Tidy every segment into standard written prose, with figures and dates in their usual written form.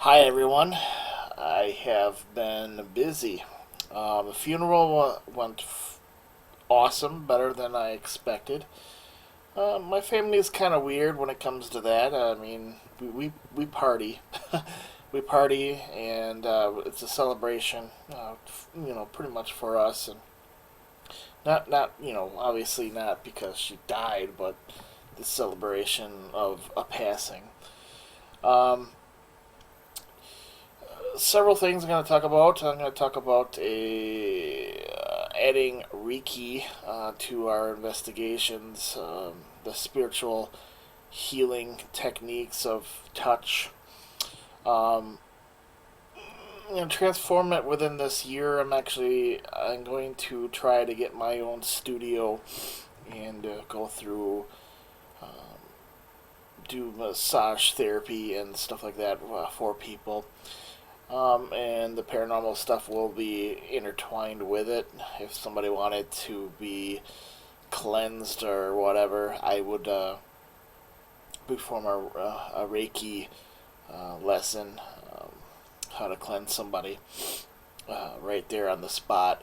Hi everyone. I have been busy. The funeral went awesome, better than I expected. My family is kind of weird when it comes to that. I mean, we party, we party, and it's a celebration. Pretty much for us, and not obviously not because she died, but the celebration of a passing. Um, Several things I'm going to talk about. I'm going to talk about adding Reiki to our investigations, the spiritual healing techniques of touch. Um, Transform it within this year. I'm going to try to get my own studio and go through do massage therapy and stuff like that for people. And the paranormal stuff will be intertwined with it. If somebody wanted to be cleansed or whatever, I would perform a Reiki lesson, how to cleanse somebody right there on the spot.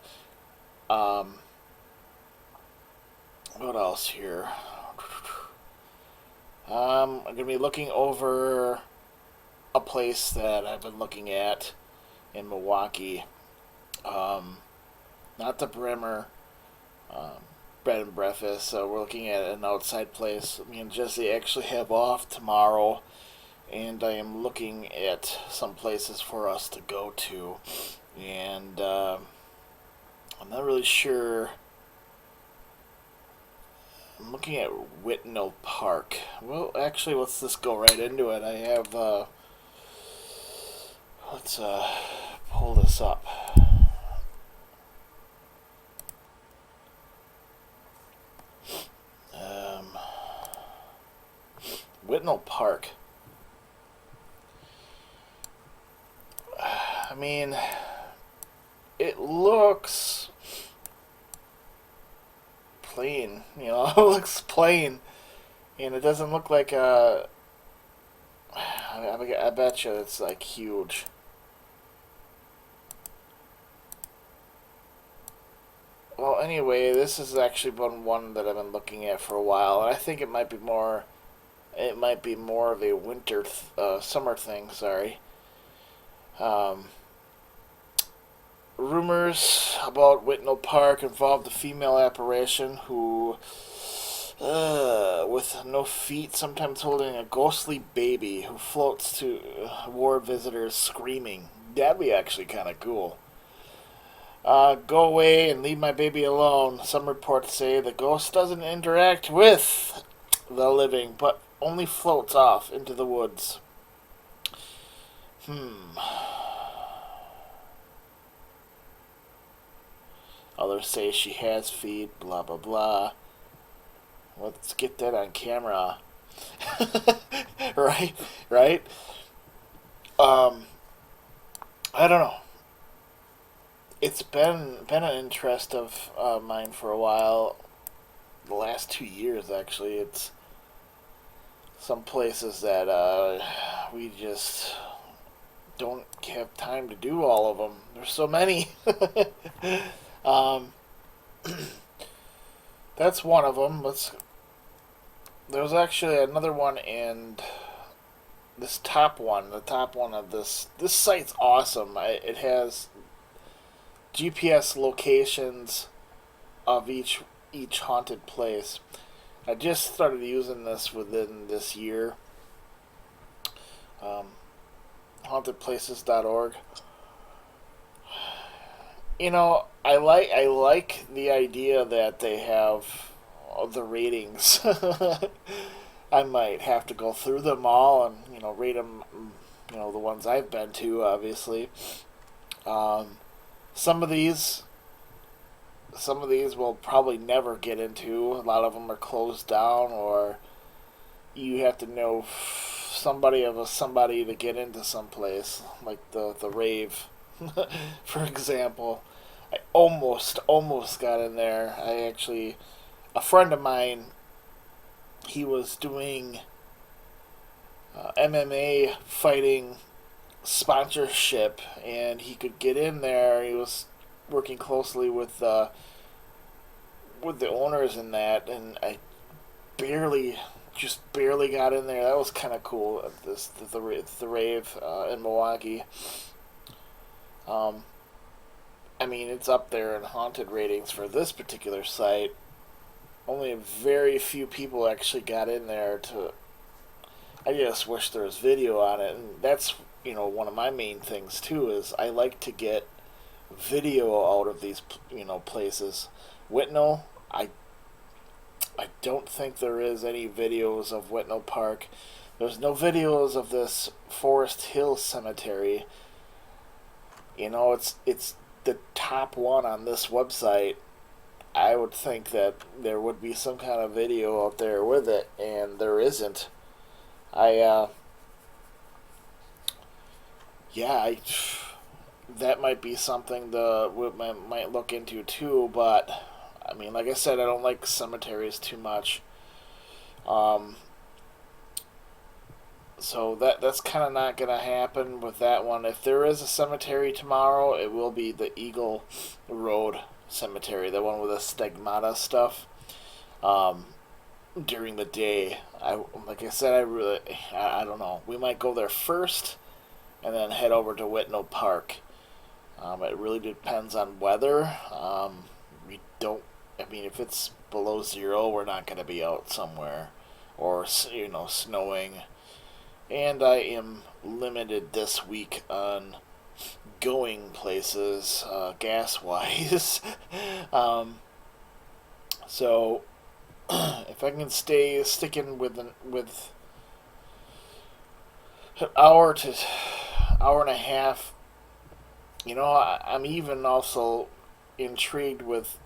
Um, what else here? I'm going to be looking over a place that I've been looking at in Milwaukee. Um, Not the Brimmer um, bed and breakfast. So we're looking at an outside place. Me and Jesse actually have off tomorrow, and I am looking at some places for us to go to. And I'm not really sure. I'm looking at Whitnell Park. Well, actually, let's just go right into it. Let's pull this up. Um, Whitnell Park. I mean, it looks plain. It looks plain, and it doesn't look like a. I bet you it's like huge. Well, anyway, this has actually been one that I've been looking at for a while, and I think it might be more. It might be more of a summer thing. Sorry. Um, Rumors about Whitnell Park involved a female apparition who, with no feet, sometimes holding a ghostly baby who floats to ward visitors screaming. That'd be actually kind of cool. Go away and leave my baby alone. Some reports say the ghost doesn't interact with the living, but only floats off into the woods. Hmm. Others say she has feet, blah blah blah. Let's get that on camera. Right? Right? Um, I don't know. It's been an interest of mine for a while. The last 2 years, actually. It's some places that we just don't have time to do all of them. There's so many. um, that's one of them. There's actually another one, and the top one of this site's awesome. It has GPS locations of each haunted place. I just started using this within this year. Um, hauntedplaces.org. I like the idea that they have the ratings. I might have to go through them all and rate them. The ones I've been to, obviously. Um, some of these some of these we'll probably never get into. A lot of them are closed down, or you have to know somebody to get into some place, like the rave, for example. I almost got in there. A friend of mine, he was doing MMA fighting sponsorship, and he could get in there. He was working closely with the owners in that, and I barely, just barely got in there. That was kind of cool. The rave in Milwaukee. Um, I mean, it's up there in haunted ratings for this particular site. Only very few people actually got in there to. I just wish there was video on it, and that's one of my main things too. Is I like to get video out of these places. Whitnall, I don't think there is any videos of Whitnall Park. There's no videos of this Forest Hill Cemetery. It's the top one on this website. I would think that there would be some kind of video out there with it, and there isn't. I yeah, that might be something we might look into too. But I mean, like I said, I don't like cemeteries too much. Um, so that's kind of not gonna happen with that one. If there is a cemetery tomorrow, it will be the Eagle Road Cemetery, the one with the stigmata stuff. Um, During the day, like I said, I don't know. We might go there first, and then head over to Whitnall Park. It really depends on weather. We don't. I mean, if it's below zero, we're not going to be out somewhere, or snowing. And I am limited this week on going places, gas wise. So if I can stay sticking with an hour to hour and a half, I'm even also intrigued with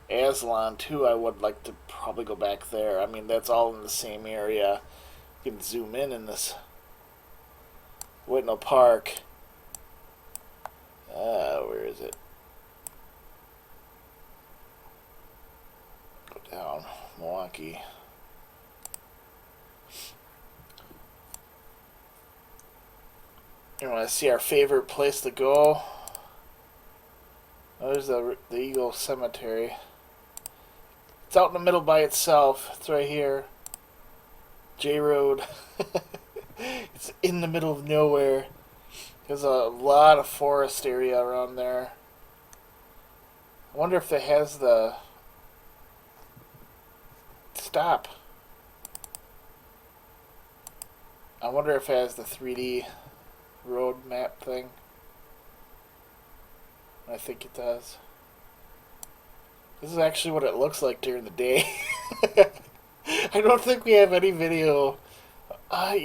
Aslan too. I would like to probably go back there. I mean, that's all in the same area. You can zoom in this Whitnall Park. Where is it? Go down. Milwaukee. You want to see our favorite place to go? Oh, there's the Eagle Cemetery. It's out in the middle by itself. It's right here. J Road. It's in the middle of nowhere. There's a lot of forest area around there. I wonder if it has the... Stop. I wonder if it has the 3D road map thing. I think it does. This is actually what it looks like during the day. I don't think we have any video.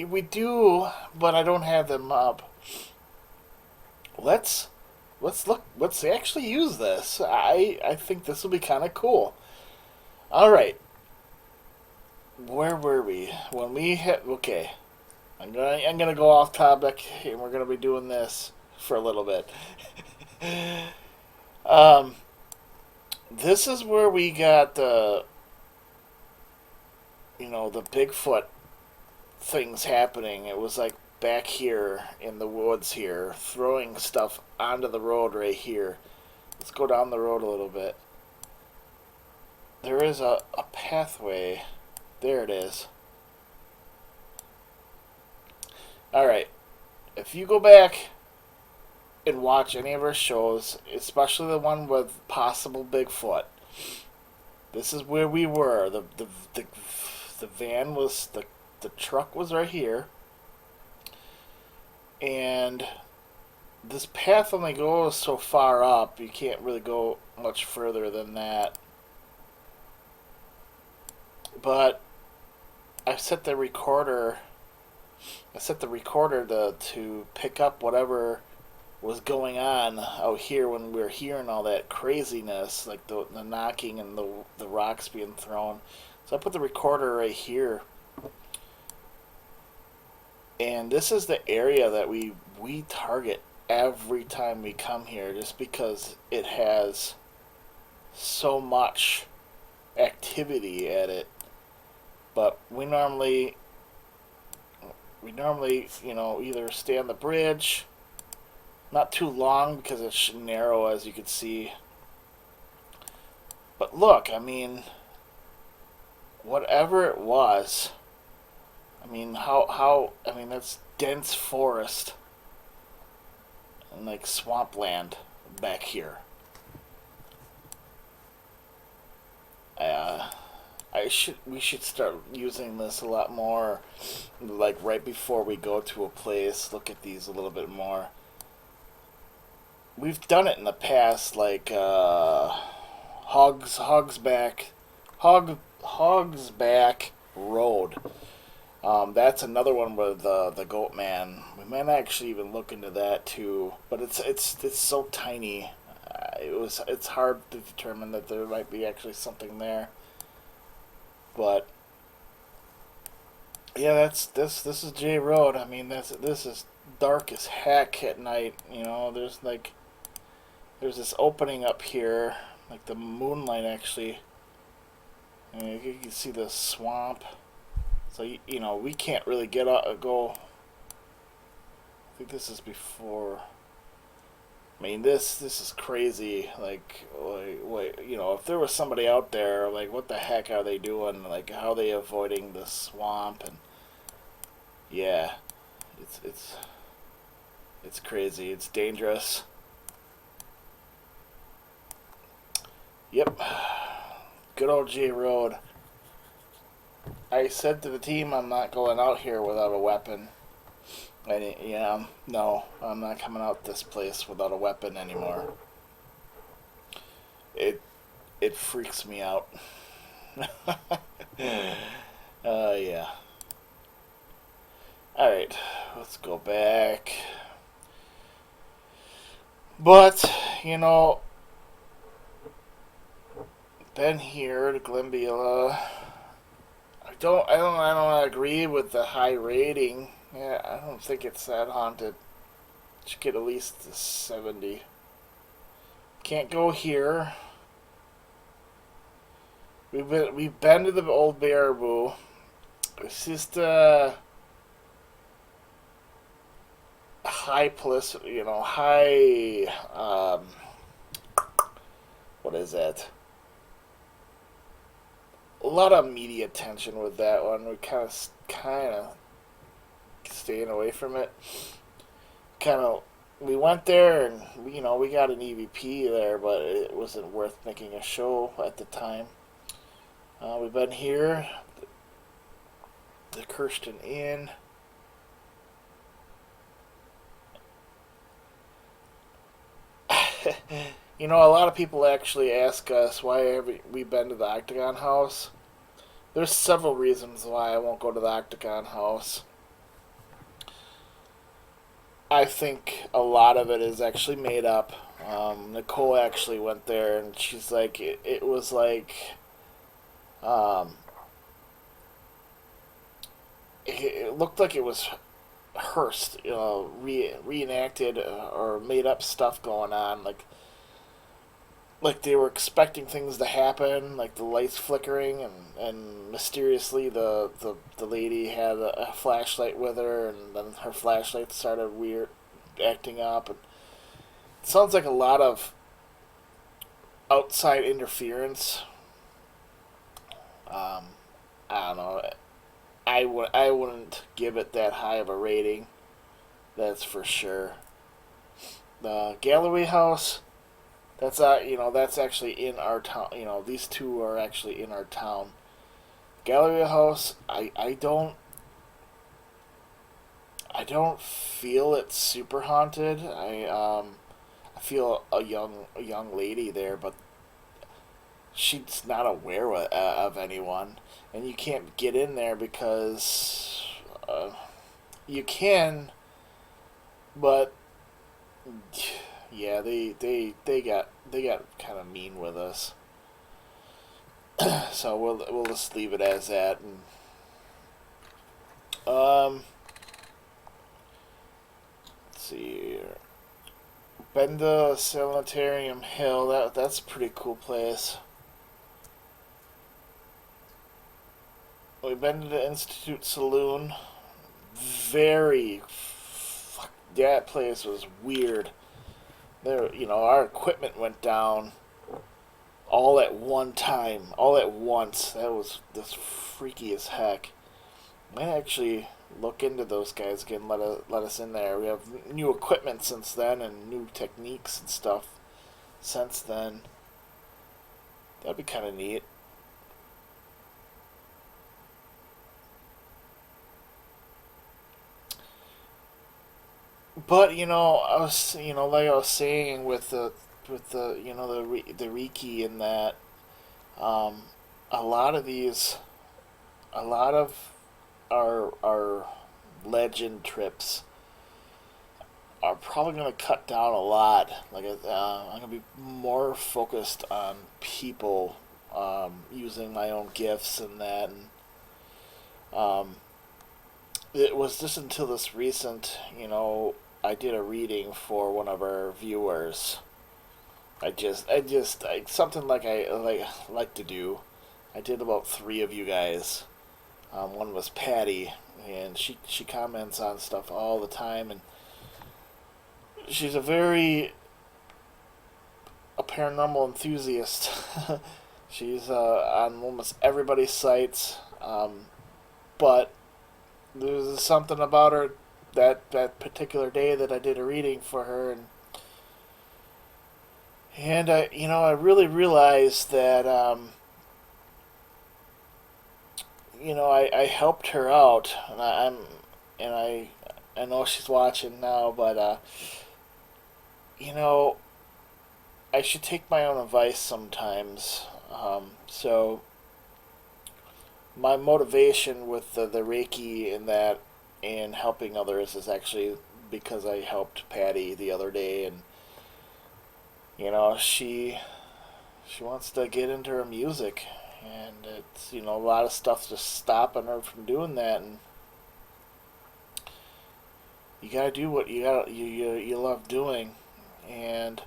We do, but I don't have them up. Let's look. Let's actually use this. I think this will be kind of cool. All right. Where were we when we hit? Okay, I'm gonna go off topic, and we're gonna be doing this for a little bit. um, this is where we got the the Bigfoot things happening. It was like back here in the woods here, throwing stuff onto the road right here. Let's go down the road a little bit. There is a pathway. There it is. Alright. If you go back and watch any of our shows, especially the one with possible Bigfoot, this is where we were. The van was... The truck was right here. And this path only goes so far up. You can't really go much further than that. But I set the recorder to pick up whatever was going on out here when we were hearing all that craziness, like the knocking and the rocks being thrown. So I put the recorder right here. And this is the area that we target every time we come here, just because it has so much activity at it. But we normally either stay on the bridge Not too long because it's narrow, as you can see. But look, I mean, whatever it was, I mean, I mean, that's dense forest and like swampland back here. Uh, we should start using this a lot more, like right before we go to a place. Look at these a little bit more. We've done it in the past, like Hogs Back Road. That's another one with the Goat Man. We might actually even look into that too, but it's so tiny. It's hard to determine that there might be actually something there. But yeah, this is J Road. I mean, this is dark as heck at night. You know, there's this opening up here, like the moonlight actually. And you can see the swamp. So you know we can't really get out go. I think this is before. I mean this is crazy. Like you know, if there was somebody out there, like what the heck are they doing? Like how are they avoiding the swamp? And yeah, it's it's it's crazy. It's dangerous. Yep, good old J Road. I said to the team, I'm not going out here without a weapon. And yeah, no, I'm not coming out this place without a weapon anymore. It it freaks me out. Yeah. All right, let's go back. But you know, been here to Glimbila. I don't agree with the high rating. Yeah, I don't think it's that haunted. Should get at least a 70. Can't go here. We've been to the old Baraboo. It's just high plus, you know, high what is that? A lot of media attention with that one. We kind of staying away from it. Kind of we went there and you know we got an EVP there, but it wasn't worth making a show at the time. We've been here, the Kirsten Inn. You know, a lot of people actually ask us why have we been to the Octagon House. There's several reasons why I won't go to the Octagon House. I think a lot of it is actually made up. Nicole actually went there and she's like, it was like, um, it looked like it was rehearsed, you know, reenacted or made up stuff going on. Like they were expecting things to happen, like the lights flickering, and mysteriously the lady had a flashlight with her, and then her flashlight started weird, acting up. And it sounds like a lot of outside interference. Um, I don't know. I wouldn't give it that high of a rating. That's for sure. The Gallery House. That's actually in our town. You know, these two are actually in our town. Galleria House, I don't feel it's super haunted. I feel a young lady there, but she's not aware of anyone, and you can't get in there because you can, but yeah, they got kind of mean with us. So we'll just leave it as that. And let's see here. Benda Sanitarium Hill. That's a pretty cool place. We've been to the Institute Saloon. Very, that place was weird. There, our equipment went down all at one time, all at once. That was just freaky as heck. Might actually look into those guys again. Let us in there. We have new equipment since then and new techniques and stuff since then. That'd be kind of neat. But I was like I was saying with the the Reiki and that um, a lot of these a lot of our legend trips are probably going to cut down a lot. Like I'm going to be more focused on people, using my own gifts and that. And it was just until this recent, I did a reading for one of our viewers. Something like I like to do. I did about three of you guys. One was Patty, and she comments on stuff all the time, and she's a paranormal enthusiast. She's on almost everybody's sites, but there's something about her that particular day that I did a reading for her, and I really realized that I helped her out, and and I know she's watching now, but you know I should take my own advice sometimes. So my motivation with the Reiki and that and helping others is actually because I helped Patty the other day, and she wants to get into her music, and it's a lot of stuff just stopping her from doing that, and you gotta do what you love doing, and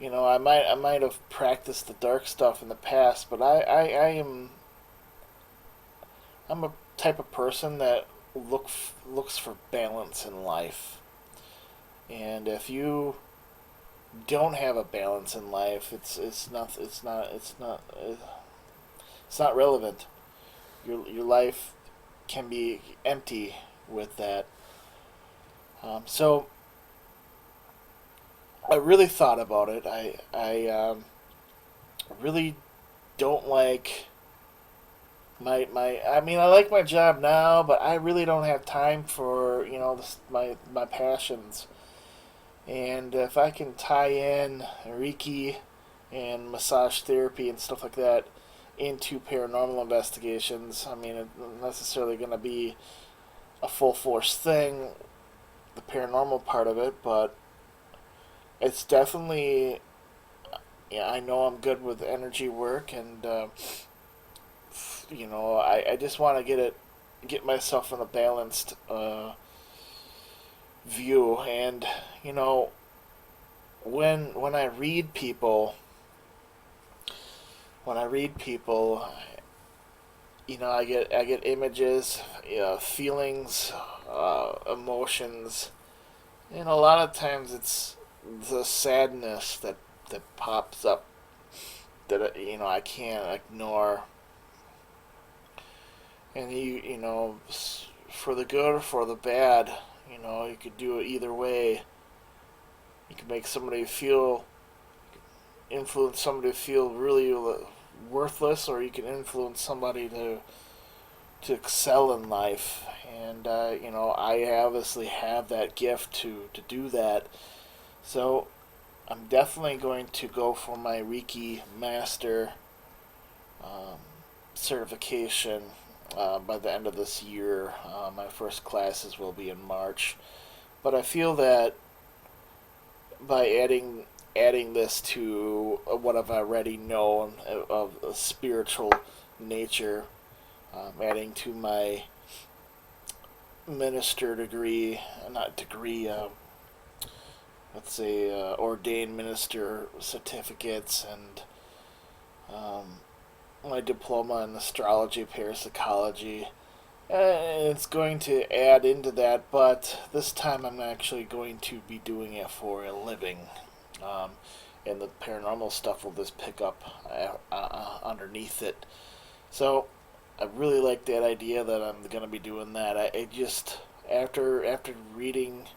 I might have practiced the dark stuff in the past, but I'm a type of person that looks for balance in life, and if you don't have a balance in life, it's not relevant. Your life can be empty with that. So I really thought about it. I really don't like my. I mean, I like my job now, but I really don't have time for my passions. And if I can tie in Reiki and massage therapy and stuff like that into paranormal investigations, I mean, it's not necessarily going to be a full force thing, the paranormal part of it, but it's definitely, yeah, I know I'm good with energy work, and I just want to get myself in a balanced view, and you know when I read people, I get images, feelings, emotions, and a lot of times it's the sadness that pops up that I can't ignore, and for the good or for the bad, you could do it either way. You can make somebody feel influence somebody to feel really worthless, or you can influence somebody to excel in life. And I obviously have that gift to do that. So I'm definitely going to go for my Reiki Master um, certification by the end of this year. My first classes will be in March, but I feel that by adding this to what I've already known of a spiritual nature, adding to my minister degree, not degree, let's say ordained minister certificates, and my diploma in astrology, parapsychology, It's going to add into that, but this time I'm actually going to be doing it for a living. Um, and the paranormal stuff will just pick up underneath it. So I really like that idea that I'm going to be doing that. I just after reading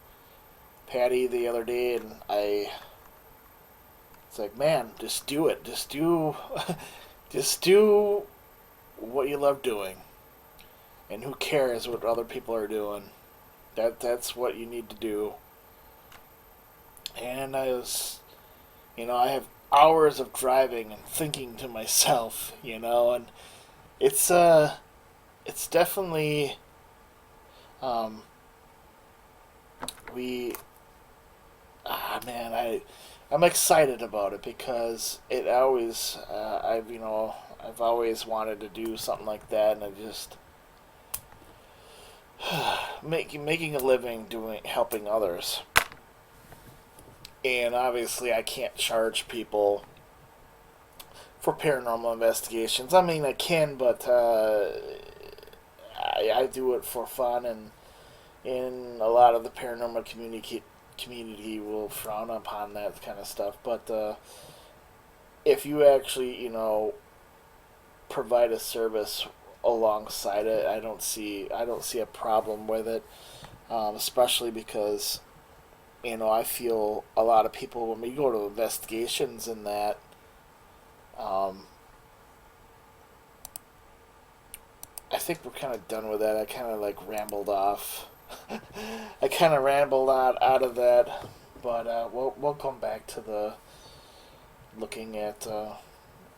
Patty the other day, and it's like, man, just do it. Just do just do what you love doing, and who cares what other people are doing. That's what you need to do. And I have hours of driving and thinking to myself, and it's it's definitely um, we man, I'm excited about it because it always I've always wanted to do something like that, and I just making a living doing helping others. And obviously, I can't charge people for paranormal investigations. I mean, I can, but I do it for fun, and in a lot of the paranormal community will frown upon that kind of stuff. But if you actually, provide a service alongside it, I don't see a problem with it. Especially because I feel a lot of people when we go to investigations and that. Um, I think we're kind of done with that. I kind of like rambled off. I kind of rambled out of that, but we'll come back to the looking at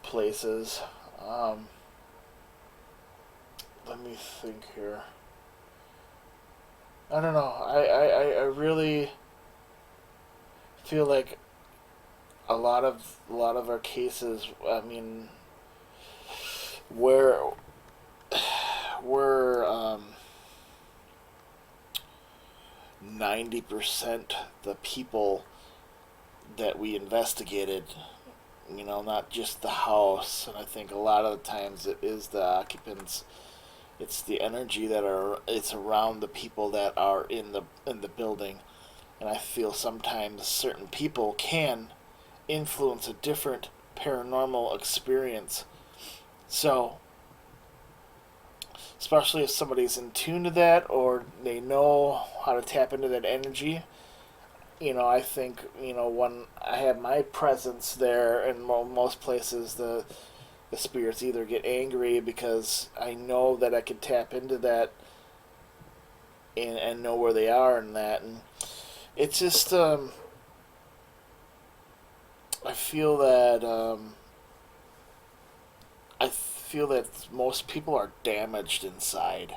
places. Um, Let me think here. I don't know. I really feel like a lot of our cases. I mean, where we're 90% the people that we investigated. Not just the house, and I think a lot of the times it is the occupants. It's the energy it's around the people that are in the building, and I feel sometimes certain people can influence a different paranormal experience. So, especially if somebody's in tune to that or they know how to tap into that energy, I think, when I have my presence there in most places, the spirits either get angry because I know that I can tap into that and know where they are and that. And it's just, I feel that, most people are damaged inside.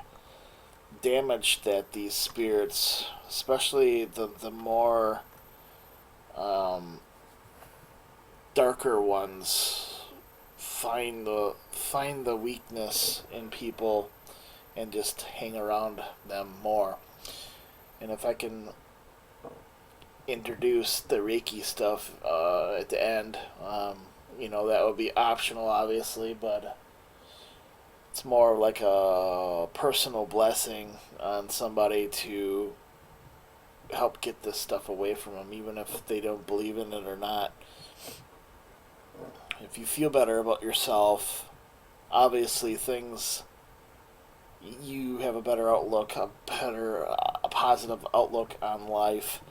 Damaged that these spirits, especially the more um, darker ones, find the weakness in people and just hang around them more. And if I can introduce the Reiki stuff at the end, that would be optional, obviously, but it's more like a personal blessing on somebody to help get this stuff away from them, even if they don't believe in it or not. If you feel better about yourself, obviously things you have a better outlook, a positive outlook on life.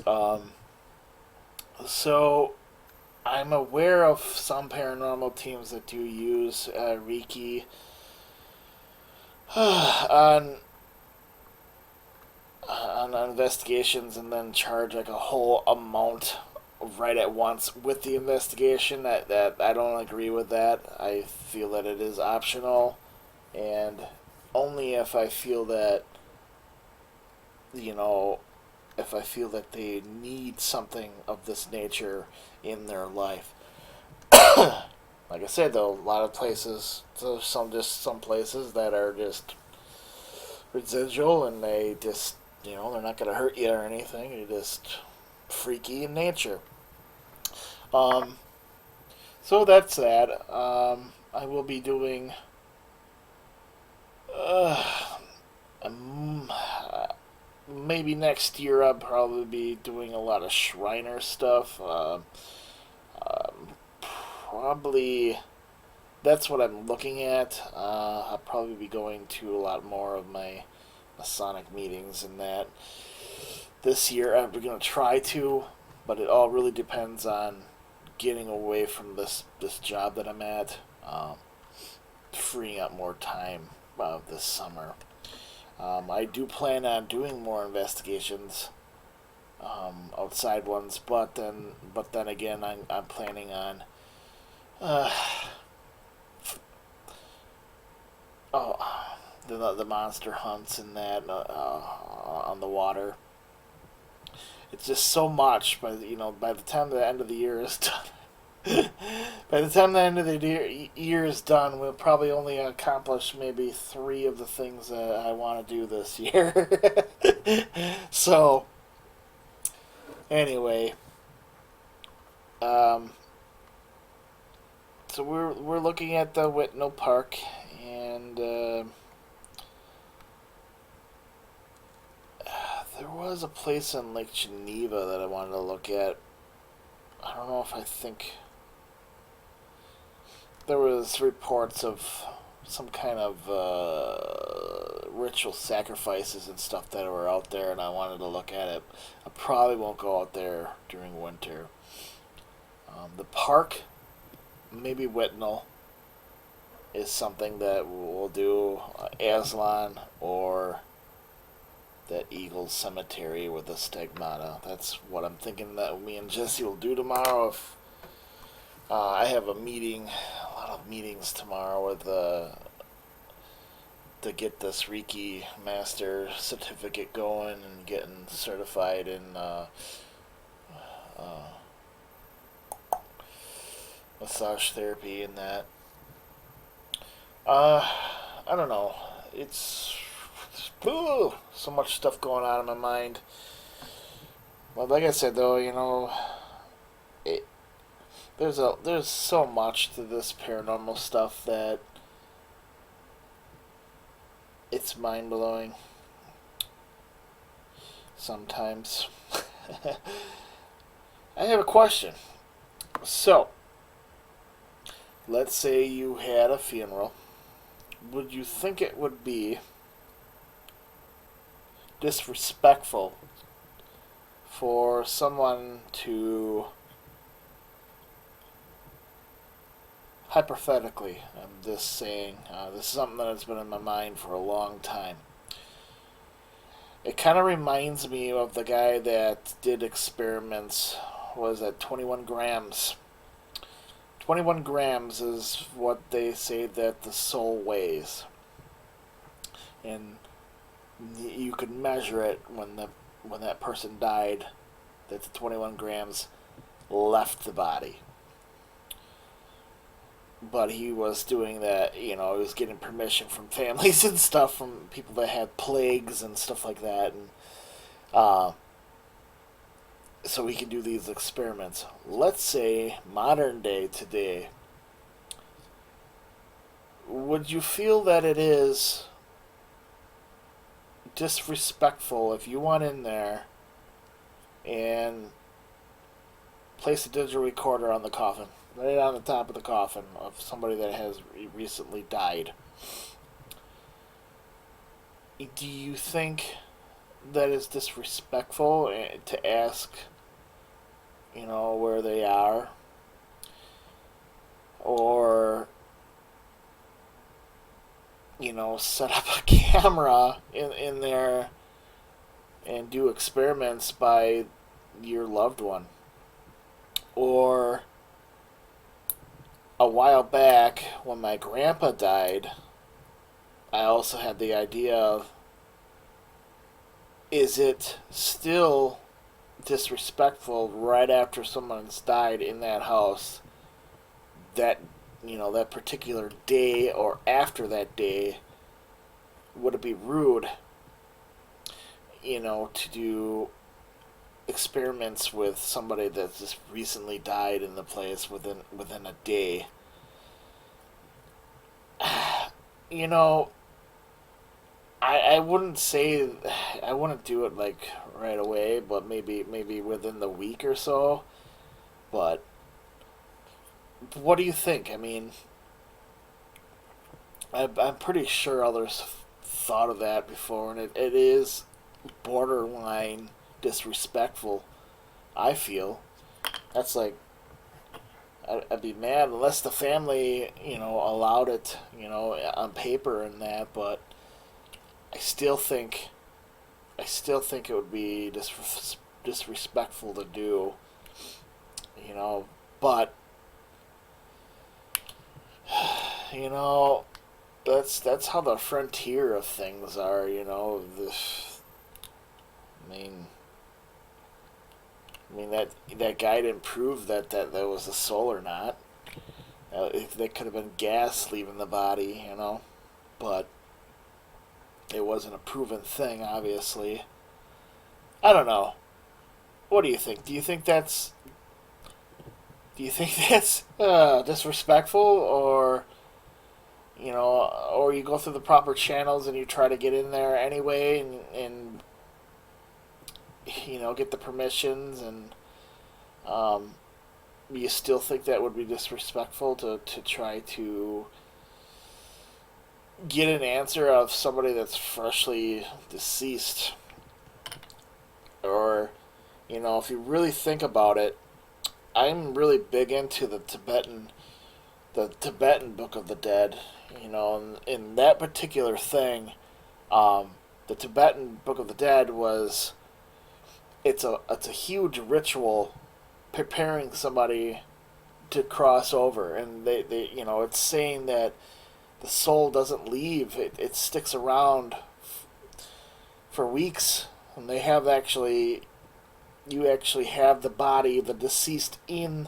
Um, so I'm aware of some paranormal teams that do use Reiki on investigations and then charge like a whole amount right at once with the investigation. That I don't agree with that. I feel that it is optional, and only if I feel that you know if I feel that they need something of this nature in their life. Like I said, though, a lot of places, so some places that are just residual, and they just they're not going to hurt you or anything. They're just freaky in nature. Um, so that's that. I will be doing Um, maybe next year I'll probably be doing a lot of Shriner stuff. Um, Probably that's what I'm looking at. I'll probably be going to a lot more of my Masonic meetings and that this year. I'm going to try to, but it all really depends on getting away from this job that I'm at, freeing up more time this summer. I do plan on doing more investigations, outside ones, but then again, I'm planning on uh, oh, the monster hunts and that, on the water. It's just so much. By the time the end of the year is done, by the time the end of the year is done, we'll probably only accomplish maybe three of the things that I want to do this year. So anyway, um, so we're looking at the Whitnall Park, and there was a place in Lake Geneva that I wanted to look at. I don't know if I think there was reports of some kind of ritual sacrifices and stuff that were out there, and I wanted to look at it. I probably won't go out there during winter. The park, maybe Whitnall, is something that we'll do. Aslan or that Eagles Cemetery with the stigmata. That's what I'm thinking that me and Jesse will do tomorrow. If I have a lot of meetings tomorrow with to get this Reiki Master certificate going and getting certified in uh, massage therapy and that. Uh, I don't know. It's so much stuff going on in my mind. Well, like I said, though, it, there's so much to this paranormal stuff that it's mind blowing sometimes. I have a question. So, let's say you had a funeral. Would you think it would be disrespectful for someone to, hypothetically, I'm just saying, this is something that has been in my mind for a long time. It kind of reminds me of the guy that did experiments, was at 21 grams. 21 grams is what they say that the soul weighs. And you could measure it when that person died, that the 21 grams left the body. But he was doing that, he was getting permission from families and stuff, from people that had plagues and stuff like that, and uh, so he can do these experiments. Let's say modern day today, would you feel that it is disrespectful if you went in there and placed a digital recorder on the coffin, right on the top of the coffin of somebody that has recently died? Do you think that is disrespectful to ask, where they are? Or, set up a camera in there and do experiments by your loved one? Or, a while back when my grandpa died, I also had the idea of, is it still disrespectful right after someone's died in that house, that that particular day or after that day? Would it be rude, to do experiments with somebody that just recently died in the place within a day? you know I wouldn't say I wouldn't do it like right away, but maybe within the week or so. But what do you think? I mean, I'm pretty sure others thought of that before, and it is borderline disrespectful. I feel that's like I'd be mad unless the family, allowed it, on paper and that. But I still think, I still think it would be disrespectful to do, you know. But you know, that's how the frontier of things are. I mean, that guy didn't prove that was a soul or not. If there could have been gas leaving the body, but it wasn't a proven thing, obviously. I don't know. What do you think? Do you think that's disrespectful, or you go through the proper channels and you try to get in there anyway, and get the permissions, and you still think that would be disrespectful to try to get an answer of somebody that's freshly deceased? Or, if you really think about it, I'm really big into the Tibetan Book of the Dead. And in that particular thing, um, the Tibetan Book of the Dead it's a huge ritual preparing somebody to cross over, and it's saying that the soul doesn't leave; it sticks around for weeks, and you actually have the body of the deceased in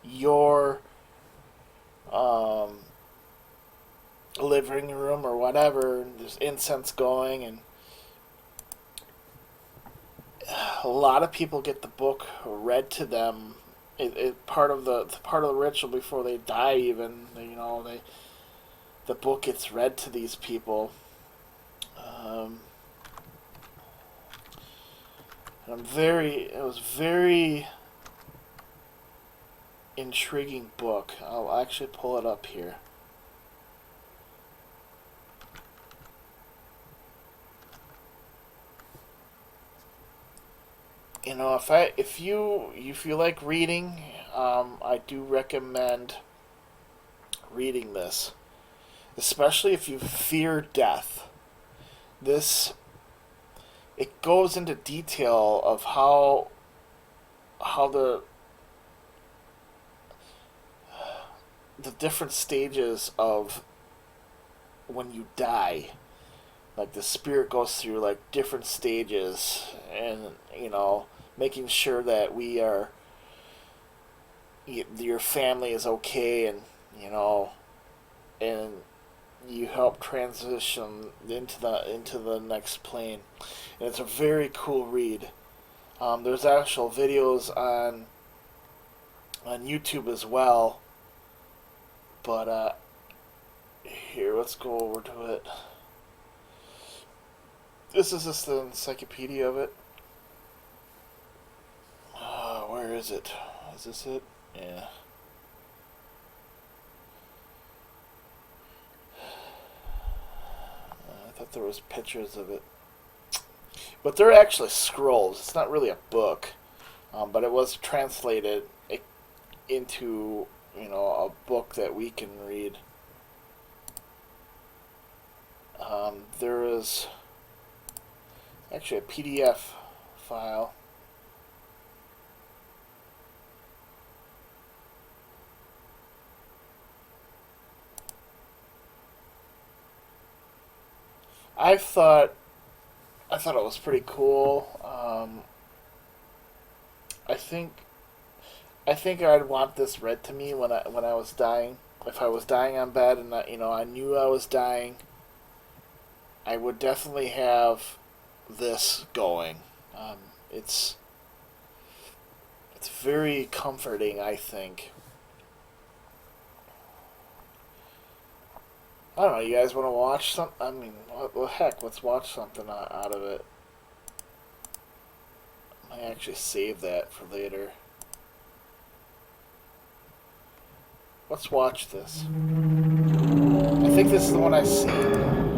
your um, living room or whatever. And there's incense going, and a lot of people get the book read to them. It part of the ritual before they die. Even the book gets read to these people. Um, it was very intriguing book. I'll actually pull it up here. If you like reading, I do recommend reading this, especially if you fear death. This It goes into detail of how the different stages of when you die. Like the spirit goes through like different stages, and making sure that your family is okay, and you know and you help transition into the next plane. And it's a very cool read. There's actual videos on YouTube as well. But here, let's go over to it. This is just the encyclopedia of it. Where is it? Is this it? Yeah. I thought there was pictures of it, but they're actually scrolls. It's not really a book, but it was translated into a book that we can read. There is actually a PDF file. I thought I thought it was pretty cool. I think I think I'd want this read to me when I was dying. If I was dying on bed and I knew I was dying, I would definitely have this going. Um, it's it's very comforting, I think. I don't know. You guys want to watch some? I mean, what heck? Let's watch something out of it. I actually save that for later. Let's watch this. I think this is the one I've seen.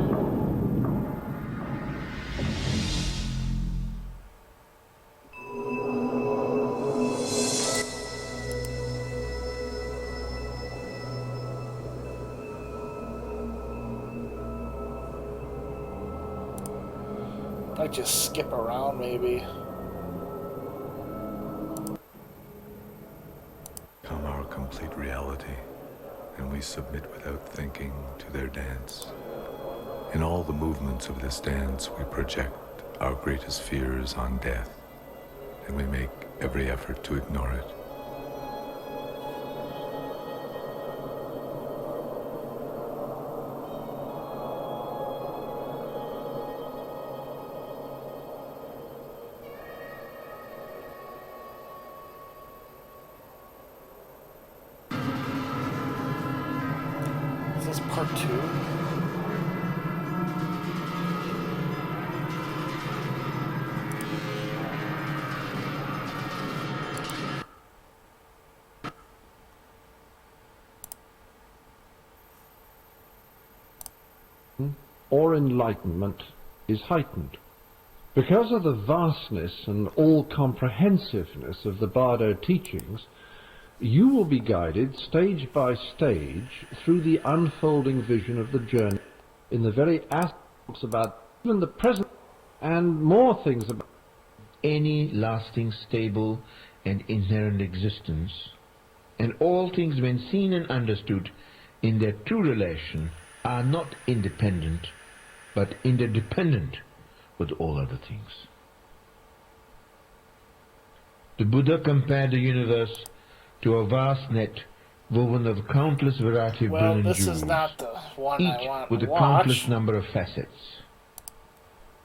I just skip around maybe. Come our complete reality, and we submit without thinking to their dance. In all the movements of this dance, we project our greatest fears on death, and we make every effort to ignore it. Is this part 2? Or enlightenment is heightened. Because of the vastness and all-comprehensiveness of the Bardo teachings, you will be guided stage by stage through the unfolding vision of the journey in the very aspects about even the present and more things about any lasting, stable, and inherent existence, and all things when seen and understood in their true relation are not independent, but interdependent with all other things. The Buddha compared the universe to a vast net woven of countless variety of Well, brilliant this jewels, is not the one I each want with to a watch. countless number of facets.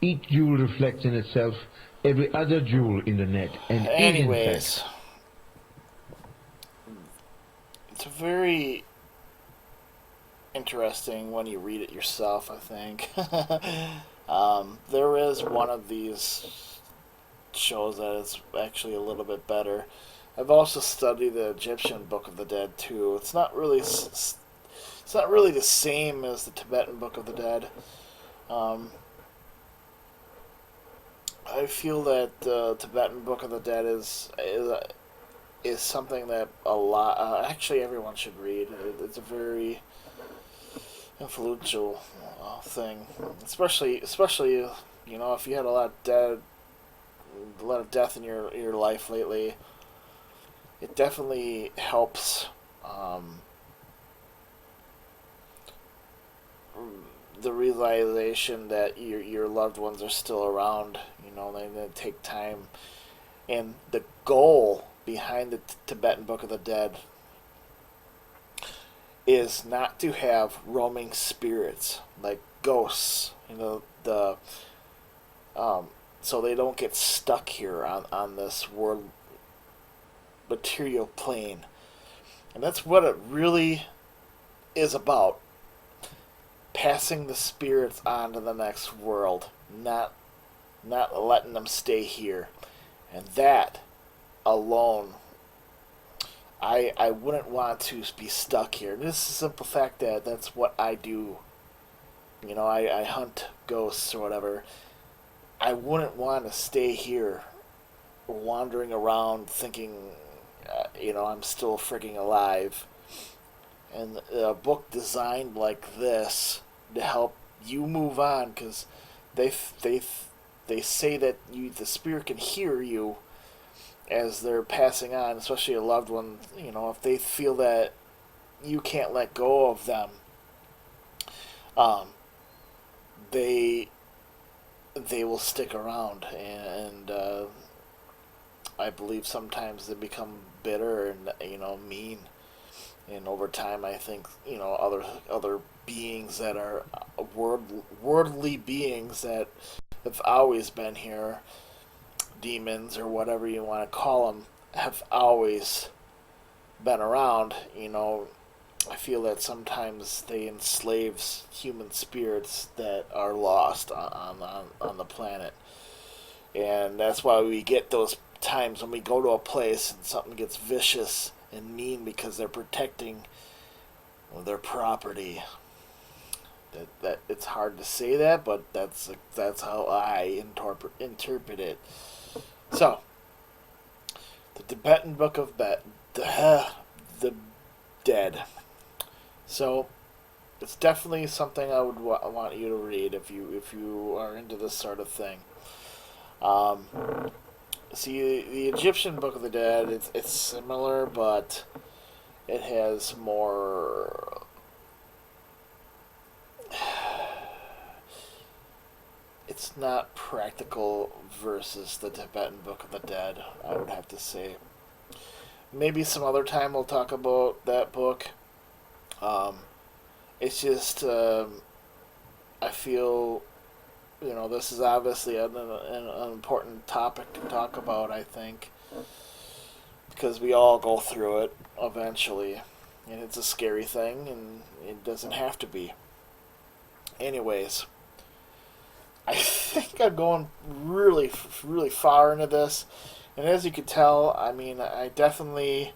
Each jewel reflects in itself every other jewel in the net, and is in Anyways, fact it's very interesting when you read it yourself, I think. There is one of these shows that is actually a little bit better. I've also studied the Egyptian Book of the Dead too. It's not really the same as the Tibetan Book of the Dead. Um, I feel that the Tibetan Book of the Dead is something that a lot actually everyone should read. It's a very influential thing, especially if you had a lot of death in your life lately. It definitely helps the realization that your loved ones are still around. They take time, and the goal behind the Tibetan Book of the Dead is not to have roaming spirits like ghosts. So they don't get stuck here on this world material plane, and that's what it really is about. Passing the spirits on to the next world, not letting them stay here, and that alone, I wouldn't want to be stuck here. This is the simple fact that that's what I do. I hunt ghosts or whatever. I wouldn't want to stay here, wandering around thinking, I'm still freaking alive. And a book designed like this to help you move on, because they say that the spirit can hear you as they're passing on, especially a loved one. If they feel that you can't let go of them, they will stick around, and I believe sometimes they become bitter and mean. And over time, I think other beings that are worldly beings that have always been here, demons or whatever you want to call them, have always been around. I feel that sometimes they enslave human spirits that are lost on the planet. And that's why we get those times when we go to a place and something gets vicious and mean because they're protecting their property. That it's hard to say that, but that's how I interpret it. So, the Tibetan Book of the Dead. So, it's definitely something I would want you to read if you are into this sort of thing. Um, See, the Egyptian Book of the Dead, it's similar, but it has more. It's not practical versus the Tibetan Book of the Dead, I would have to say. Maybe some other time we'll talk about that book. Um, it's just, I feel, this is obviously an important topic to talk about, I think, because we all go through it eventually. And it's a scary thing, and it doesn't have to be. Anyways, I think I'm going really, really far into this. And as you can tell, I mean, I definitely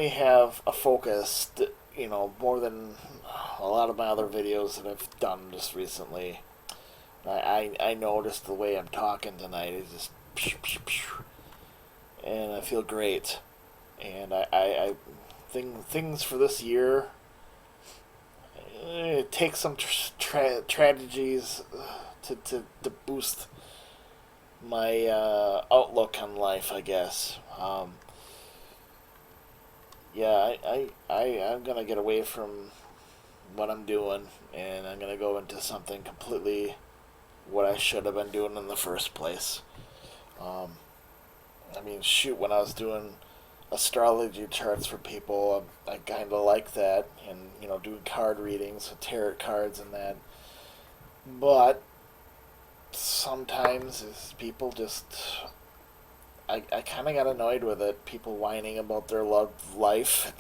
have a focus, more than a lot of my other videos that I've done just recently. I noticed the way I'm talking tonight is just pew, pew, pew, and I feel great. And I think things for this year, it takes some tragedies to boost my outlook on life, I guess. Yeah, I'm gonna get away from what I'm doing, and I'm gonna go into something completely what I should have been doing in the first place. Um, I mean, shoot, when I was doing astrology charts for people, I kind of like that, and doing card readings with tarot cards and that. But sometimes people just, I kind of got annoyed with it. People whining about their love life,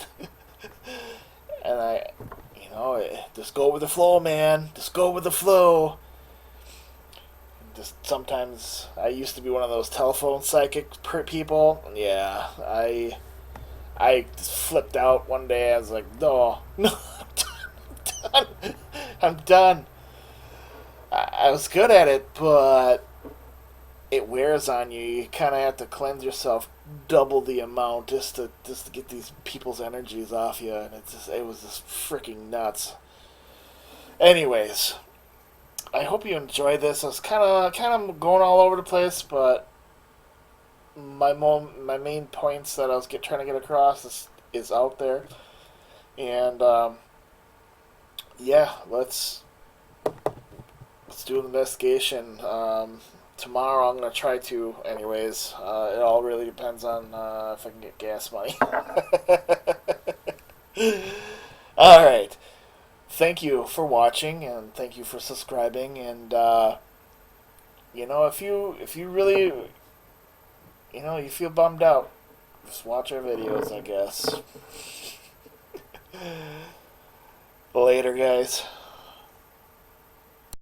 and just go with the flow, man. Just go with the flow. Just sometimes I used to be one of those telephone psychic people. Yeah, I just flipped out one day. I was like, no, no, I'm done. I'm done. I was good at it, but it wears on you. You kind of have to cleanse yourself double the amount just to get these people's energies off you, and it was just freaking nuts. Anyways, I hope you enjoyed this. I was kind of going all over the place, but my main points that I was trying to get across is out there, and yeah, let's do an investigation. Tomorrow I'm gonna try to. Anyways, it all really depends on if I can get gas money. All right. Thank you for watching, and thank you for subscribing. And if you really you feel bummed out, just watch our videos, I guess. Later, guys.